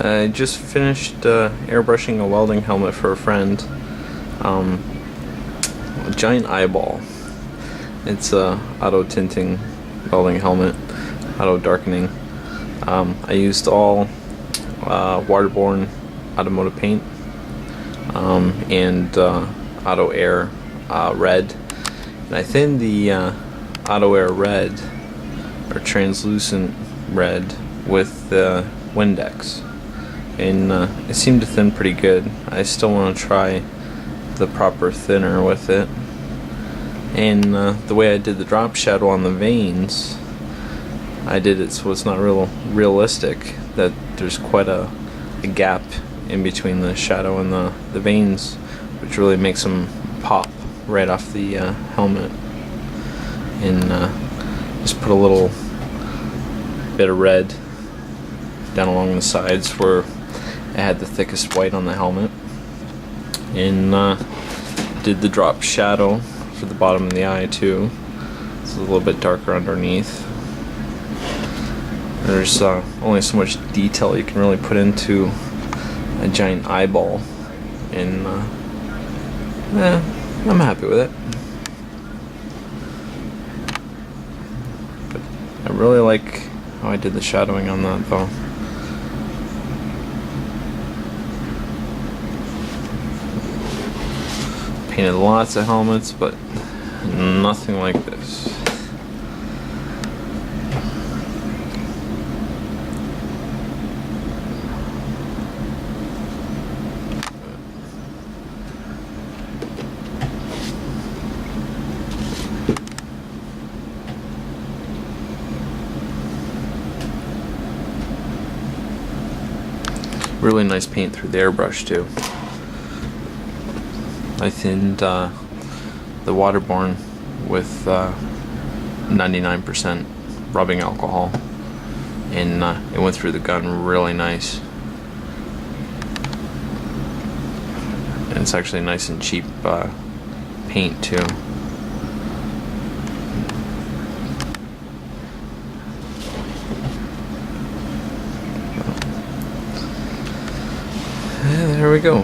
I just finished airbrushing a welding helmet for a friend. A giant eyeball. It's a auto tinting welding helmet, auto darkening. I used all waterborn automotive paint and auto-air red. And I thinned the auto-air red, or translucent red, with the Windex, and it seemed to thin pretty good. I still want to try the proper thinner with it. And the way I did the drop shadow on the veins, I did it so it's not realistic, that there's quite a gap in between the shadow and the veins, which really makes them pop right off the helmet. And just put a little bit of red down along the sides where I had the thickest white on the helmet, and did the drop shadow for the bottom of the eye too. It's a little bit darker underneath. There's only so much detail you can really put into a giant eyeball, and I'm happy with it. But I really like how I did the shadowing on that though. Painted lots of helmets, but nothing like this. Really nice paint through the airbrush too. I thinned the waterborn with 99% rubbing alcohol, and it went through the gun really nice. And it's actually nice and cheap paint too. There we go.